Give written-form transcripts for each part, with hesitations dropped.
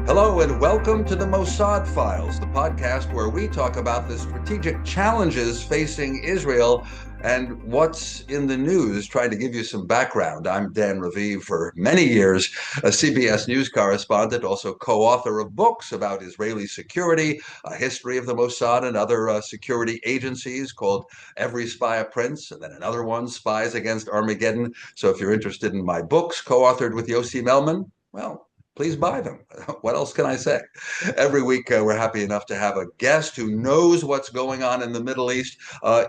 Hello and welcome to the Mossad Files, the podcast where we talk about the strategic challenges facing Israel and what's in the news, trying to give you some background. I'm Dan Raviv, for many years a CBS News correspondent, also co-author of books about Israeli security, a history of the Mossad and other security agencies called Every Spy a Prince, and then another one, Spies Against Armageddon. So if you're interested in my books, co-authored with Yossi Melman, well, please buy them. What else can I say? Every week, we're happy enough to have a guest who knows what's going on in the Middle East.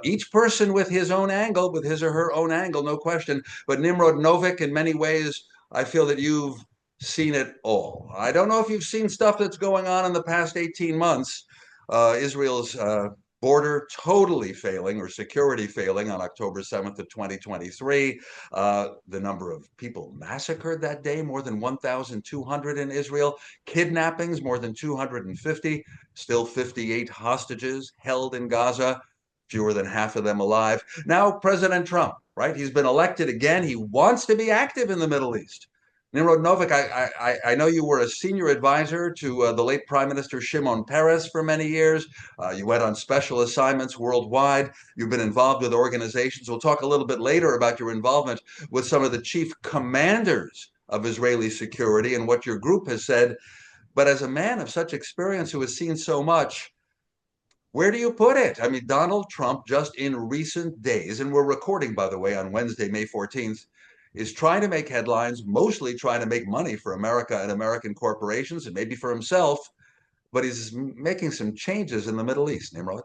Each person with his own angle, with his or her own angle, no question. But Nimrod Novik, in many ways, I feel that you've seen it all. I don't know if you've seen stuff that's going on in the past 18 months. Israel's border totally failing, or security failing, on October 7th of 2023. The number of people massacred that day, more than 1,200 in Israel. Kidnappings, more than 250. Still 58 hostages held in Gaza, fewer than half of them alive. Now, President Trump, right? He's been elected again. He wants to be active in the Middle East. Nimrod Novik, I know you were a senior advisor to the late Prime Minister Shimon Peres for many years. You went on special assignments worldwide. You've been involved with organizations. We'll talk a little bit later about your involvement with some of the chief commanders of Israeli security and what your group has said. But as a man of such experience who has seen so much, where do you put it? I mean, Donald Trump, just in recent days, and we're recording, by the way, on Wednesday, May 14th, is trying to make headlines, mostly trying to make money for America and American corporations and maybe for himself, but he's making some changes in the Middle East, Nimrod.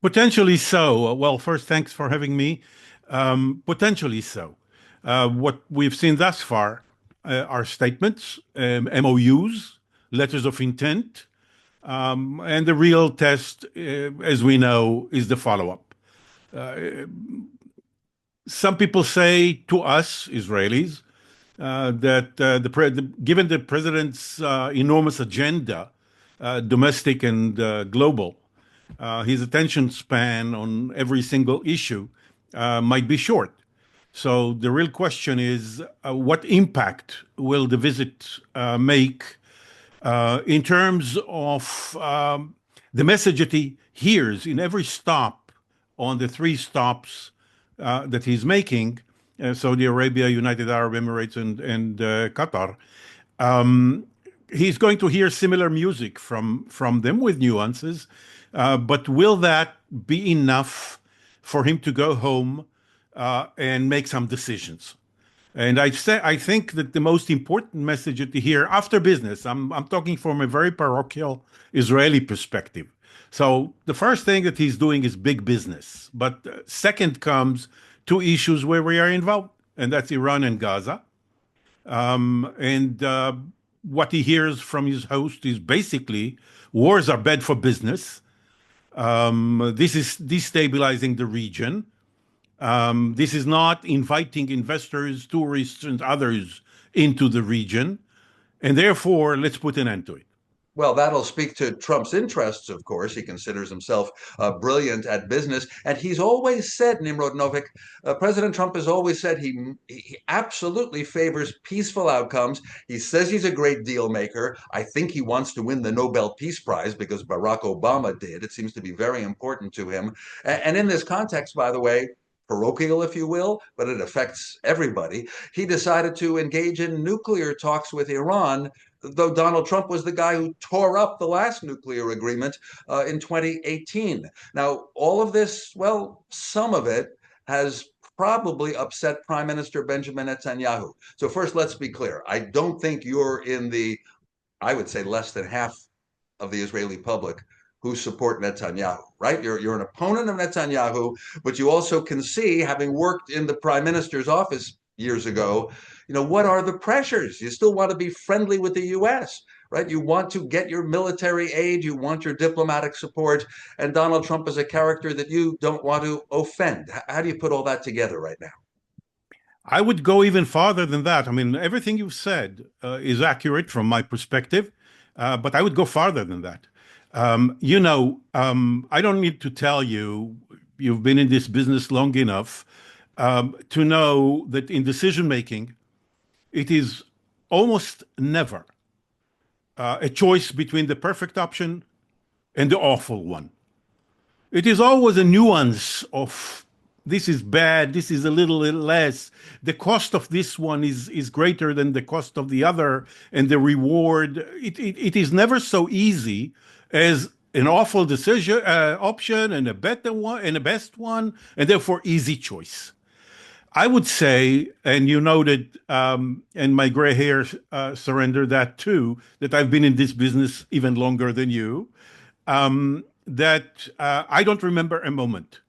Potentially so. Well, first, thanks for having me. Potentially so. What we've seen thus far are statements, MOUs, letters of intent, and the real test, as we know, is the follow-up. Some people say to us, Israelis, that given the president's enormous agenda, domestic and global, his attention span on every single issue might be short. So the real question is, what impact will the visit make in terms of the message that he hears in every stop on the three stops that he's making, Saudi Arabia, United Arab Emirates, and Qatar. He's going to hear similar music from them with nuances, but will that be enough for him to go home and make some decisions? And I think that the most important message to hear after business, I'm talking from a very parochial Israeli perspective. So the first thing that he's doing is big business. But second comes two issues where we are involved, and that's Iran and Gaza. And what he hears from his host is basically wars are bad for business. This is destabilizing the region. This is not inviting investors, tourists, and others into the region. And therefore, let's put an end to it. Well, that'll speak to Trump's interests, of course. He considers himself brilliant at business. And he's always said, Nimrod Novik, President Trump has always said he absolutely favors peaceful outcomes. He says he's a great deal maker. I think he wants to win the Nobel Peace Prize because Barack Obama did. It seems to be very important to him. And in this context, by the way, parochial, if you will, but it affects everybody, he decided to engage in nuclear talks with Iran, though Donald Trump was the guy who tore up the last nuclear agreement in 2018. Now, all of this, well, some of it has probably upset Prime Minister Benjamin Netanyahu. So first, let's be clear. I don't think you're in the, I would say, less than half of the Israeli public who support Netanyahu, right? You're an opponent of Netanyahu, but you also can see, having worked in the prime minister's office years ago, what are the pressures? You still want to be friendly with the U.S., right? You want to get your military aid, you want your diplomatic support, and Donald Trump is a character that you don't want to offend. How do you put all that together right now? I would go even farther than that. I mean, everything you've said is accurate from my perspective, but I would go farther than that. I don't need to tell you, you've been in this business long enough to know that in decision making, it is almost never a choice between the perfect option and the awful one. It is always a nuance of this is bad, this is a little less. The cost of this one is greater than the cost of the other, and the reward. It is never so easy as an awful decision option and a better one and a best one, and therefore easy choice. I would say, and you noted, and my gray hair surrender that too, that I've been in this business even longer than you, that I don't remember a moment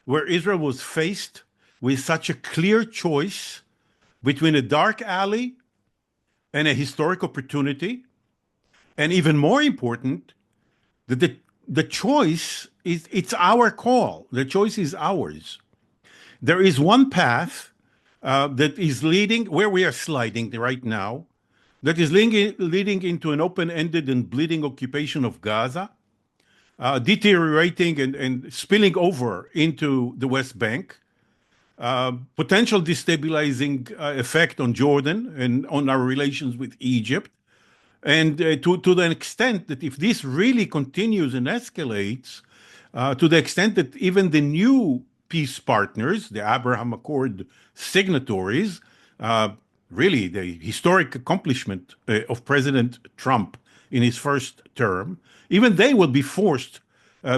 where Israel was faced with such a clear choice between a dark alley and a historic opportunity. And even more important, that the choice is, it's our call. The choice is ours. There is one path that is leading where we are sliding right now, that is leading into an open-ended and bleeding occupation of Gaza, deteriorating and spilling over into the West Bank, potential destabilizing effect on Jordan and on our relations with Egypt. And to the extent that if this really continues and escalates, to the extent that even the new peace partners, the Abraham Accord signatories, really the historic accomplishment of President Trump in his first term, even they will be forced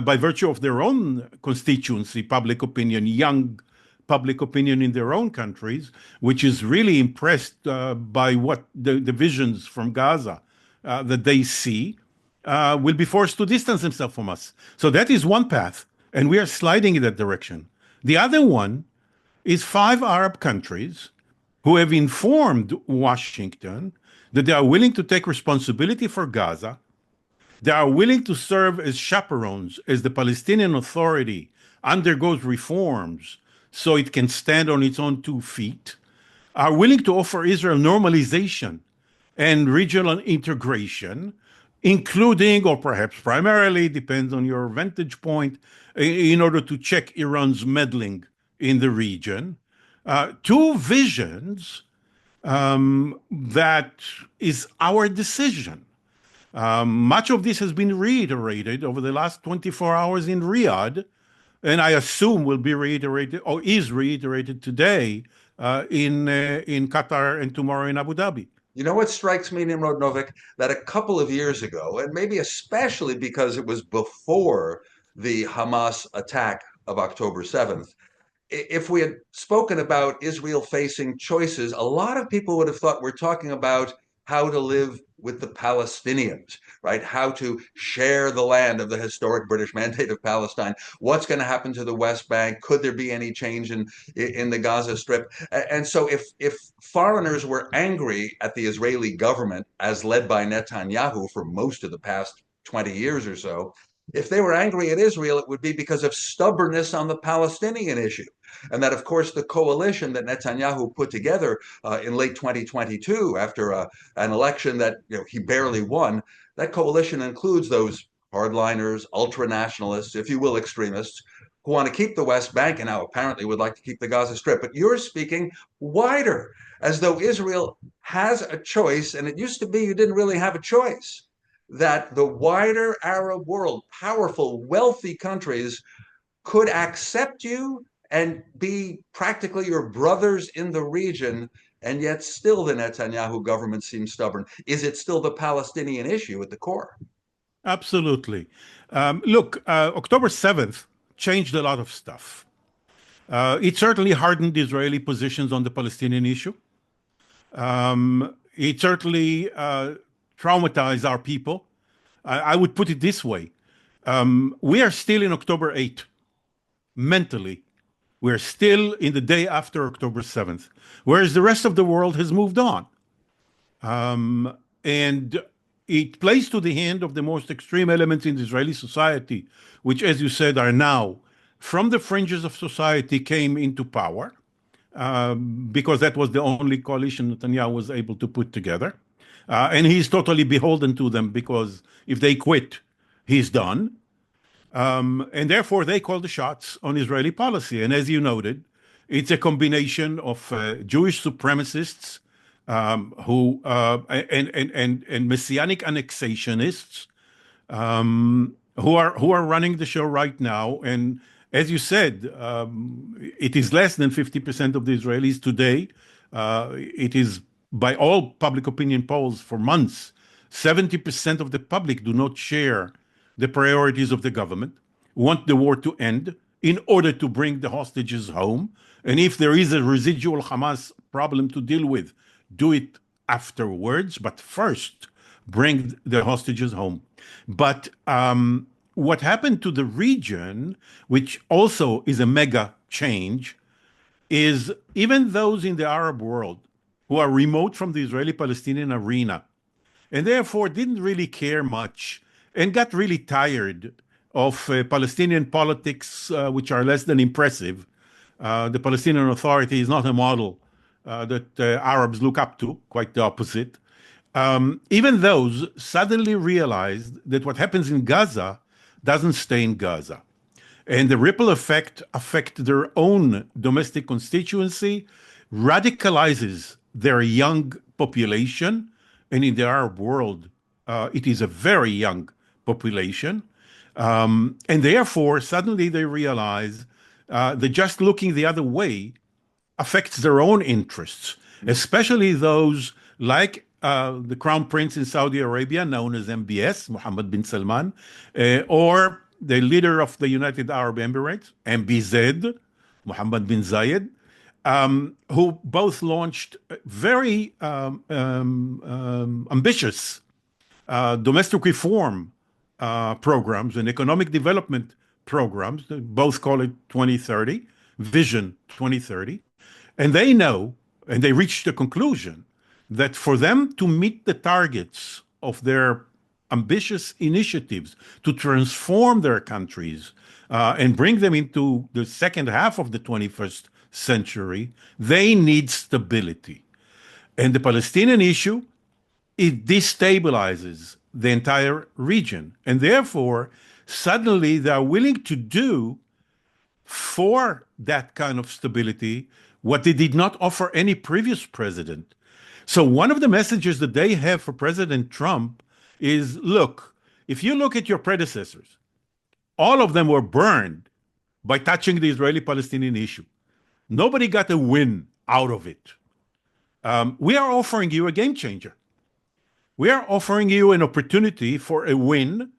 by virtue of their own constituency, public opinion, young public opinion in their own countries, which is really impressed by what the visions from Gaza that they see, will be forced to distance themselves from us. So that is one path, and we are sliding in that direction. The other one is 5 Arab countries who have informed Washington that they are willing to take responsibility for Gaza. They are willing to serve as chaperones as the Palestinian Authority undergoes reforms so it can stand on its own 2 feet, are willing to offer Israel normalization and regional integration, including, or perhaps primarily, depends on your vantage point, in order to check Iran's meddling in the region. 2 visions that is our decision. Much of this has been reiterated over the last 24 hours in Riyadh, and I assume will be reiterated or is reiterated today in Qatar and tomorrow in Abu Dhabi. You know what strikes me, Nimrod Novik, that a couple of years ago, and maybe especially because it was before the Hamas attack of October 7th, if we had spoken about Israel facing choices, a lot of people would have thought we're talking about how to live with the Palestinians, right? How to share the land of the historic British Mandate of Palestine. What's going to happen to the West Bank? Could there be any change in the Gaza Strip? And so if foreigners were angry at the Israeli government as led by Netanyahu for most of the past 20 years or so, if they were angry at Israel, it would be because of stubbornness on the Palestinian issue. And that, of course, the coalition that Netanyahu put together in late 2022 after an election that he barely won, that coalition includes those hardliners, ultra-nationalists, if you will, extremists, who want to keep the West Bank and now apparently would like to keep the Gaza Strip. But you're speaking wider, as though Israel has a choice, and it used to be you didn't really have a choice, that the wider Arab world, powerful, wealthy countries, could accept you and be practically your brothers in the region, and yet still the Netanyahu government seems stubborn. Is it still the Palestinian issue at the core? Absolutely. Look, October 7th changed a lot of stuff. It certainly hardened Israeli positions on the Palestinian issue. It certainly traumatized our people. I would put it this way. We are still in October 8th, mentally. We're still in the day after October 7th, whereas the rest of the world has moved on. And it plays to the hand of the most extreme elements in Israeli society, which, as you said, are now from the fringes of society came into power, because that was the only coalition Netanyahu was able to put together. And he's totally beholden to them because if they quit, he's done. And therefore, they call the shots on Israeli policy. And as you noted, it's a combination of Jewish supremacists who and messianic annexationists who are running the show right now. And as you said, it is less than 50% of the Israelis today. It is by all public opinion polls for months. 70% of the public do not share the priorities of the government, want the war to end in order to bring the hostages home. And if there is a residual Hamas problem to deal with, do it afterwards, but first bring the hostages home. But what happened to the region, which also is a mega change, is even those in the Arab world who are remote from the Israeli-Palestinian arena and therefore didn't really care much and got really tired of Palestinian politics, which are less than impressive. The Palestinian Authority is not a model that Arabs look up to, quite the opposite. Even those suddenly realized that what happens in Gaza doesn't stay in Gaza. And the ripple effect affects their own domestic constituency, radicalizes their young population. And in the Arab world, it is a very young population. And therefore, suddenly they realize that just looking the other way affects their own interests, especially those like the Crown Prince in Saudi Arabia, known as MBS, Mohammed bin Salman, or the leader of the United Arab Emirates, MBZ, Mohammed bin Zayed, who both launched very ambitious domestic reform programs and economic development programs. They both call it 2030, Vision 2030. And they know, and they reached the conclusion that for them to meet the targets of their ambitious initiatives to transform their countries and bring them into the second half of the 21st century, they need stability. And the Palestinian issue, it destabilizes the entire region. And therefore, suddenly they are willing to do for that kind of stability what they did not offer any previous president. So one of the messages that they have for President Trump is, look, if you look at your predecessors, all of them were burned by touching the Israeli-Palestinian issue. Nobody got a win out of it. We are offering you a game changer. We are offering you an opportunity for a win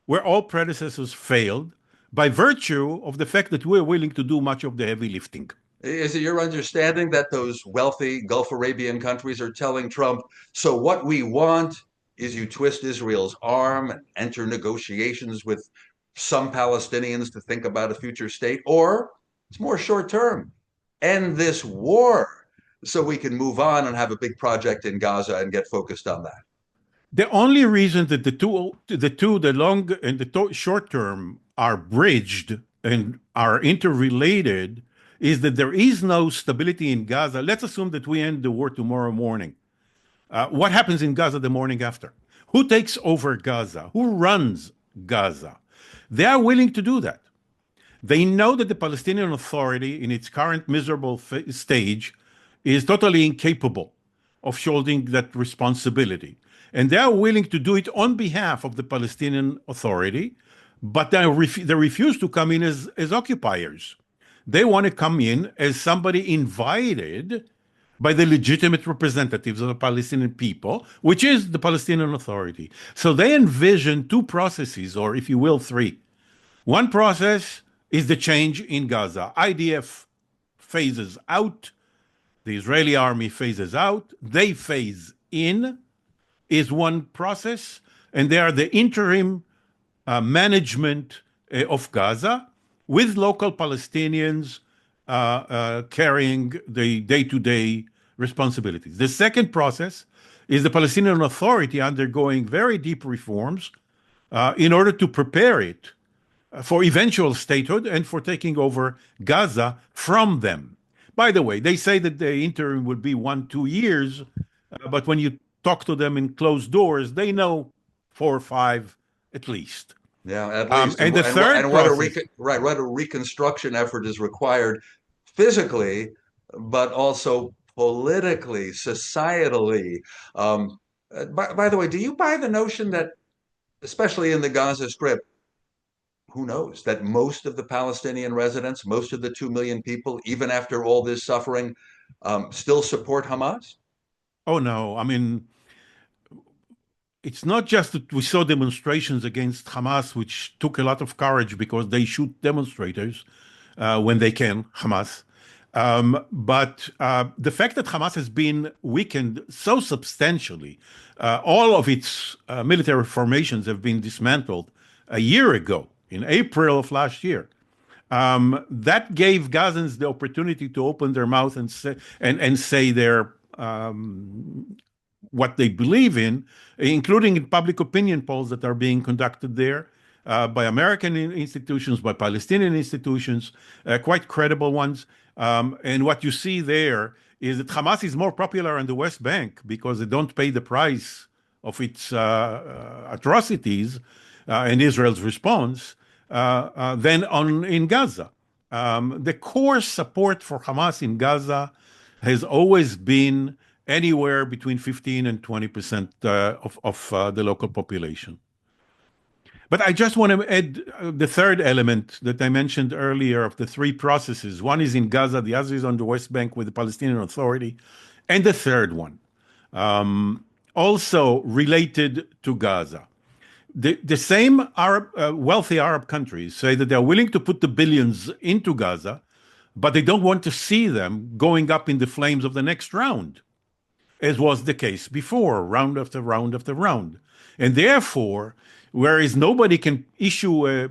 where all predecessors failed by virtue of the fact that we're willing to do much of the heavy lifting. Is it your understanding that those wealthy Gulf Arabian countries are telling Trump, so what we want is you twist Israel's arm and enter negotiations with some Palestinians to think about a future state, or it's more short term, end this war so we can move on and have a big project in Gaza and get focused on that? The only reason that the long and the short term are bridged and are interrelated is that there is no stability in Gaza. Let's assume that we end the war tomorrow morning. What happens in Gaza the morning after? Who takes over Gaza? Who runs Gaza? They are willing to do that. They know that the Palestinian Authority, in its current miserable stage, is totally incapable of shouldering that responsibility. And they are willing to do it on behalf of the Palestinian Authority, but they refuse to come in as occupiers. They want to come in as somebody invited by the legitimate representatives of the Palestinian people, which is the Palestinian Authority. So they envision two processes, or if you will, three. One process is the change in Gaza. IDF phases out, the Israeli army phases out, they phase in, is one process, and they are the interim management of Gaza, with local Palestinians carrying the day-to-day responsibilities. The second process is the Palestinian Authority undergoing very deep reforms in order to prepare it for eventual statehood and for taking over Gaza from them. By the way, they say that the interim would be 1-2 years, but when you talk to them in closed doors, they know 4 or 5 at least. Yeah, at least. And the third process, what a reconstruction effort is required physically, but also politically, societally. By the way, do you buy the notion that, especially in the Gaza Strip, who knows, that most of the Palestinian residents, most of the 2 million people, even after all this suffering, still support Hamas? Oh no, I mean, it's not just that we saw demonstrations against Hamas, which took a lot of courage because they shoot demonstrators when they can, Hamas. But the fact that Hamas has been weakened so substantially, all of its military formations have been dismantled a year ago, in April of last year. That gave Gazans the opportunity to open their mouth and say their what they believe in, including in public opinion polls that are being conducted there by American institutions, by Palestinian institutions, quite credible ones. And what you see there is that Hamas is more popular on the West Bank because they don't pay the price of its atrocities and Israel's response than in Gaza. The core support for Hamas in Gaza has always been anywhere between 15 and 20% of the local population. But I just want to add the third element that I mentioned earlier of the three processes. One is in Gaza, the other is on the West Bank with the Palestinian Authority, and the third one, also related to Gaza. The same wealthy Arab countries say that they're willing to put the billions into Gaza, but they don't want to see them going up in the flames of the next round, as was the case before, round after round after round. And therefore, whereas nobody can issue an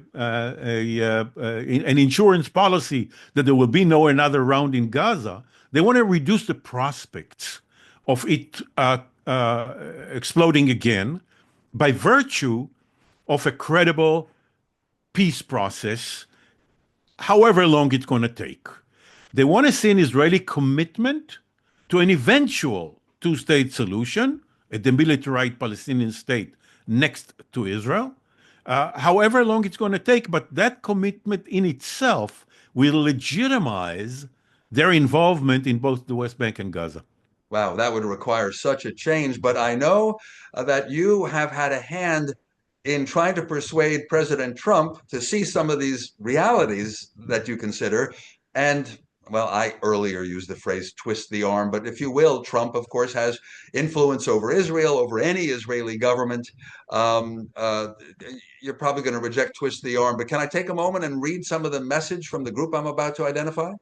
insurance policy that there will be no another round in Gaza, they want to reduce the prospects of it exploding again by virtue of a credible peace process, however long it's going to take. They want to see an Israeli commitment to an eventual two-state solution, a demilitarized Palestinian state next to Israel, however long it's going to take. But that commitment in itself will legitimize their involvement in both the West Bank and Gaza. Wow, that would require such a change. But I know that you have had a hand in trying to persuade President Trump to see some of these realities that you consider. And well, I earlier used the phrase twist the arm, but if you will, Trump, of course, has influence over Israel, over any Israeli government. Um, uh, you're probably going to reject twist the arm, but can I take a moment and read some of the message from the group I'm about to identify?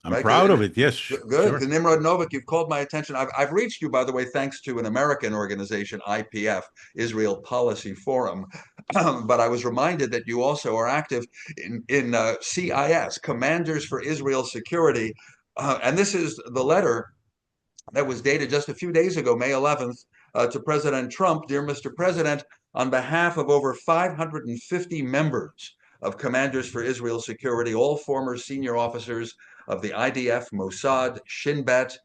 I'm Right? proud of it. Yes, Good. sure. Because Nimrod Novik, you've called my attention. I've reached you, by the way, thanks to an American organization, IPF, Israel Policy Forum. But I was reminded that you also are active in CIS, Commanders for Israel Security. And this is the letter that was dated just a few days ago, May 11th, to President Trump. Dear Mr. President, on behalf of over 550 members of Commanders for Israel Security, all former senior officers of the IDF, Mossad, Shin Bet,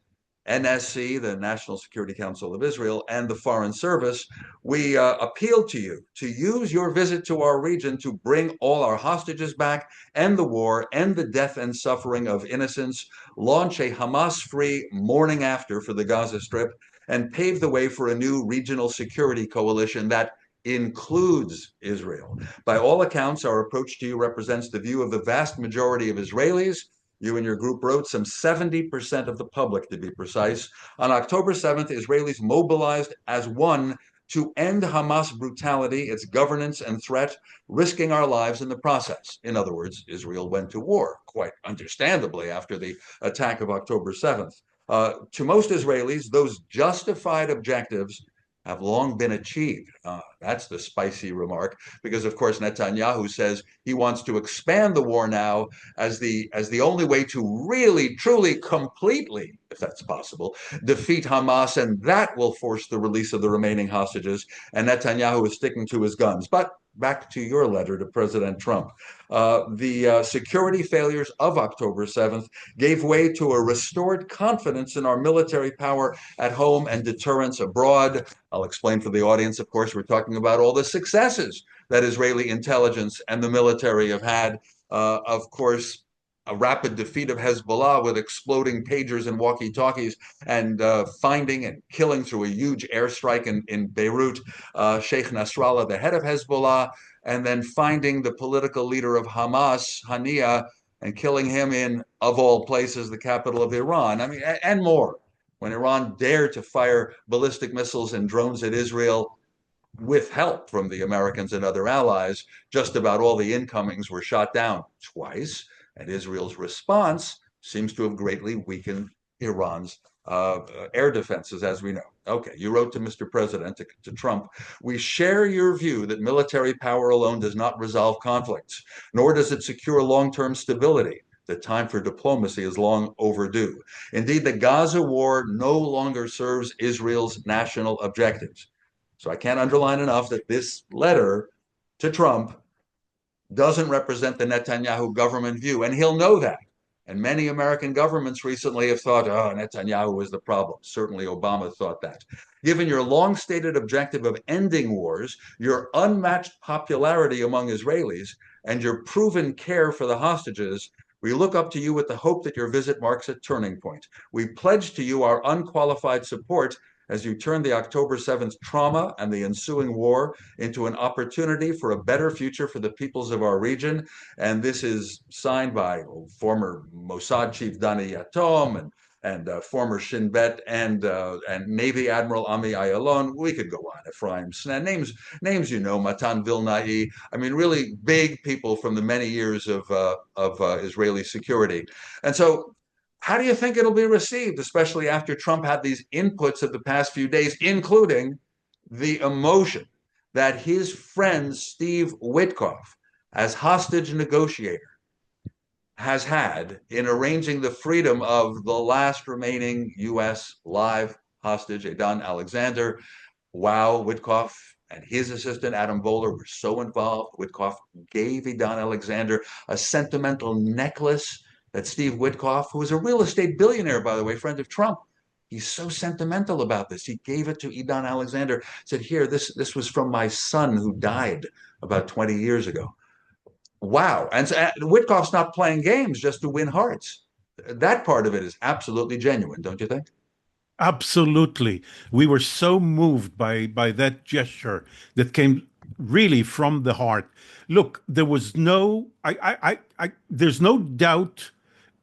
NSC, the National Security Council of Israel, and the Foreign Service, we appeal to you to use your visit to our region to bring all our hostages back, end the war, end the death and suffering of innocents, launch a Hamas-free morning after for the Gaza Strip, and pave the way for a new regional security coalition that includes Israel. By all accounts, our approach to you represents the view of the vast majority of Israelis. You and your group wrote some 70% of the public, to be precise. On October 7th, Israelis mobilized as one to end Hamas brutality, its governance and threat, risking our lives in the process. In other words, Israel went to war, quite understandably, after the attack of October 7th. To most Israelis, those justified objectives have long been achieved. That's the spicy remark, because of course Netanyahu says he wants to expand the war now as the only way to really, truly, completely, if that's possible, defeat Hamas, and that will force the release of the remaining hostages. And Netanyahu is sticking to his guns. But back to your letter to President Trump. The security failures of October 7th gave way to a restored confidence in our military power at home and deterrence abroad. I'll explain for the audience, of course, we're talking about all the successes that Israeli intelligence and the military have had. Of course, a rapid defeat of Hezbollah with exploding pagers and walkie-talkies, and finding and killing through a huge airstrike in Beirut Sheikh Nasrallah, the head of Hezbollah, and then finding the political leader of Hamas, Haniya, and killing him in, of all places, the capital of Iran. I mean, and more. When Iran dared to fire ballistic missiles and drones at Israel with help from the Americans and other allies, just about all the incomings were shot down twice. And Israel's response seems to have greatly weakened Iran's air defenses, as we know. Okay, you wrote to Mr. President, to Trump, we share your view that military power alone does not resolve conflicts, nor does it secure long-term stability. The time for diplomacy is long overdue. Indeed, the Gaza war no longer serves Israel's national objectives. So I can't underline enough that this letter to Trump doesn't represent the Netanyahu government view, and he'll know that. And many American governments recently have thought, oh, Netanyahu is the problem. Certainly Obama thought that. Given your long-stated objective of ending wars, your unmatched popularity among Israelis, and your proven care for the hostages, we look up to you with the hope that your visit marks a turning point. We pledge to you our unqualified support as you turn the October 7th trauma and the ensuing war into an opportunity for a better future for the peoples of our region. And this is signed by former Mossad chief Dani Yatom and former Shin Bet and Navy Admiral Ami Ayalon. We could go on. Ephraim Snan, names you know, Matan Vilnai. I mean, really big people from the many years of Israeli security. And so how do you think it'll be received, especially after Trump had these inputs of the past few days, including the emotion that his friend Steve Witkoff, as hostage negotiator, has had in arranging the freedom of the last remaining U.S. live hostage, Edan Alexander? Wow, Witkoff and his assistant, Adam Bowler, were so involved. Witkoff gave Edan Alexander a sentimental necklace that Steve Witkoff, who is a real estate billionaire, by the way, friend of Trump, he's so sentimental about this. He gave it to Edan Alexander, said, here, this was from my son who died about 20 years ago. Wow. And so, Witkoff's not playing games just to win hearts. That part of it is absolutely genuine, don't you think? Absolutely. We were so moved by that gesture that came really from the heart. Look, there was no there's no doubt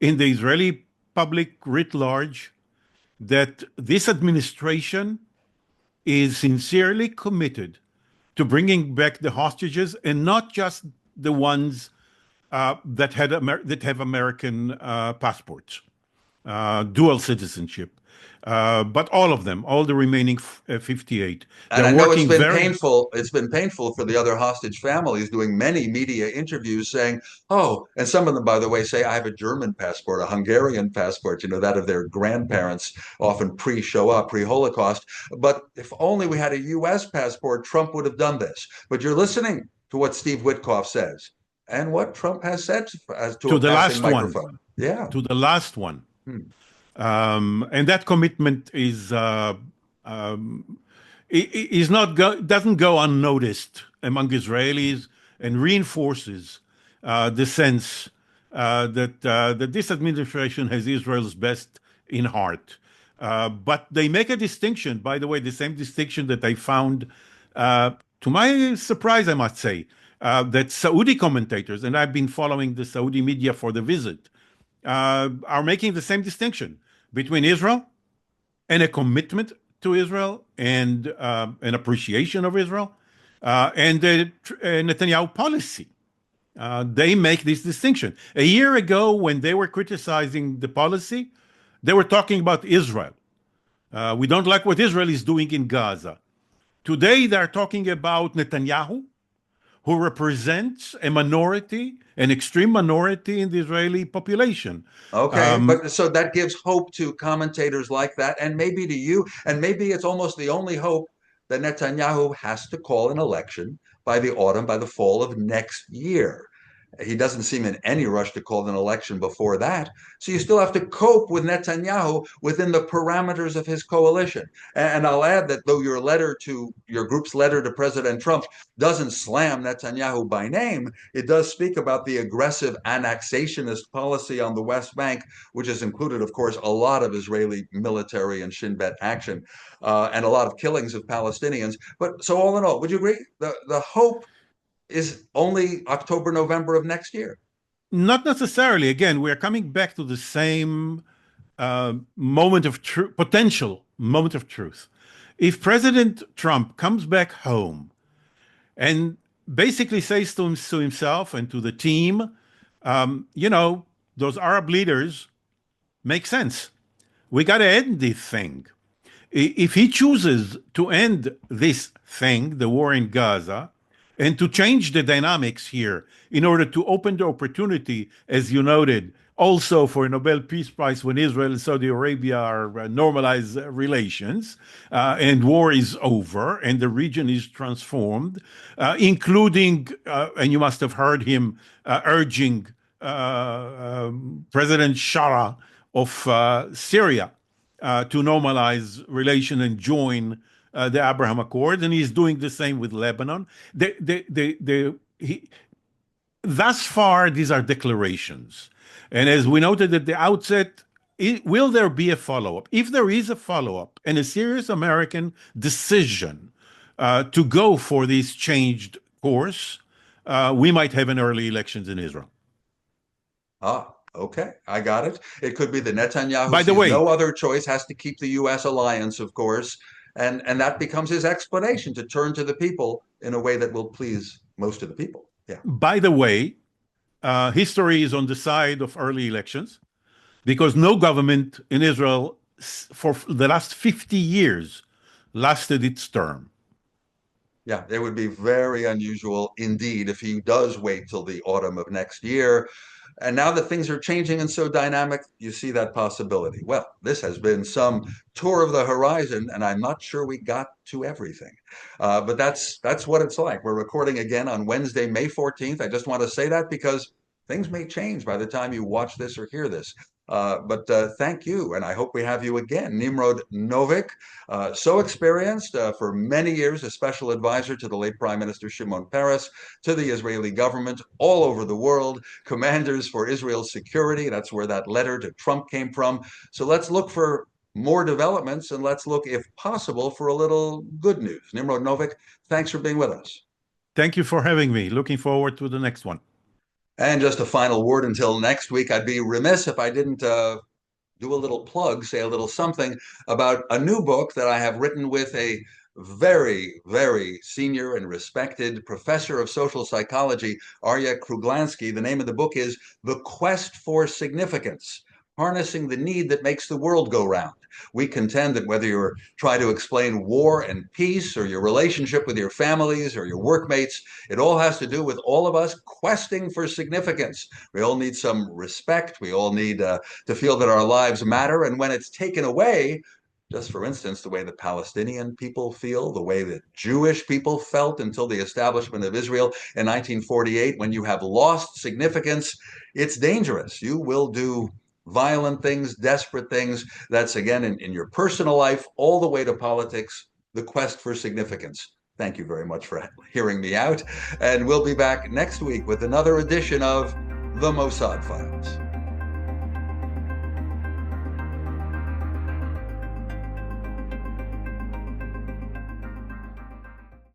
in the Israeli public writ large that this administration is sincerely committed to bringing back the hostages, and not just the ones that have American passports, dual citizenship, but all of them, all the remaining 58. And They're I know it's working been very painful. It's been painful for the other hostage families, doing many media interviews saying, oh, and some of them, by the way, say, I have a German passport, a Hungarian passport, you know, that of their grandparents, often pre-Shoah, pre-Holocaust. But if only we had a U.S. passport, Trump would have done this. But you're listening to what Steve Witkoff says and what Trump has said as to to a the passing last one, microphone. Yeah. to the last one. Hmm. And that commitment is not doesn't go unnoticed among Israelis, and reinforces the sense that this administration has Israel's best in heart. But they make a distinction, by the way, the same distinction that I found, to my surprise, I must say, that Saudi commentators, and I've been following the Saudi media for the visit, are making the same distinction between Israel and a commitment to Israel and an appreciation of Israel and the Netanyahu policy. They make this distinction. A year ago, when they were criticizing the policy, they were talking about Israel. We don't like what Israel is doing in Gaza. Today, they're talking about Netanyahu, who represents a minority, an extreme minority in the Israeli population. Okay, but so that gives hope to commentators like that, and maybe to you, and maybe it's almost the only hope that Netanyahu has to call an election by the autumn, by the fall of next year. He doesn't seem in any rush to call an election before that. So you still have to cope with Netanyahu within the parameters of his coalition. And I'll add that though your group's letter to President Trump doesn't slam Netanyahu by name, it does speak about the aggressive annexationist policy on the West Bank, which has included, of course, a lot of Israeli military and Shin Bet action and a lot of killings of Palestinians. But so all in all, would you agree? The hope is only October, November of next year. Not necessarily. Again, we're coming back to the same moment of truth, potential moment of truth. If President Trump comes back home and basically says to himself and to the team, those Arab leaders make sense. We got to end this thing. If he chooses to end this thing, the war in Gaza, and to change the dynamics here in order to open the opportunity, as you noted, also for a Nobel Peace Prize when Israel and Saudi Arabia are normalize relations, and war is over and the region is transformed, including, and you must have heard him urging President Shara of Syria to normalize relation and join the Abraham Accord, and he's doing the same with Lebanon. Thus far, these are declarations. And as we noted at the outset, will there be a follow-up? If there is a follow-up and a serious American decision to go for this changed course, we might have an early elections in Israel. Okay, I got it. It could be that Netanyahu By the way, no other choice, has to keep the U.S. alliance, of course, and that becomes his explanation to turn to the people in a way that will please most of the people. Yeah. By the way, history is on the side of early elections because no government in Israel for the last 50 years lasted its term. Yeah, it would be very unusual indeed if he does wait till the autumn of next year. And now that things are changing and so dynamic, you see that possibility. Well, this has been some tour of the horizon, and I'm not sure we got to everything. But that's what it's like. We're recording again on Wednesday, May 14th. I just want to say that because things may change by the time you watch this or hear this. But thank you, and I hope we have you again. Nimrod Novik, so experienced for many years, a special advisor to the late Prime Minister Shimon Peres, to the Israeli government all over the world, commanders for Israel's security. That's where that letter to Trump came from. So let's look for more developments, and let's look, if possible, for a little good news. Nimrod Novik, thanks for being with us. Thank you for having me. Looking forward to the next one. And just a final word until next week. I'd be remiss if I didn't do a little plug, say a little something about a new book that I have written with a very, very senior and respected professor of social psychology, Arya Kruglansky. The name of the book is The Quest for Significance: Harnessing the Need That Makes the World Go Round. We contend that whether you're trying to explain war and peace, or your relationship with your families or your workmates, it all has to do with all of us questing for significance. We all need some respect. We all need to feel that our lives matter. And when it's taken away, just for instance, the way the Palestinian people feel, the way that Jewish people felt until the establishment of Israel in 1948, when you have lost significance, it's dangerous. You will do violent things, desperate things. That's, again, in your personal life, all the way to politics, the quest for significance. Thank you very much for hearing me out. And we'll be back next week with another edition of the Mossad Files.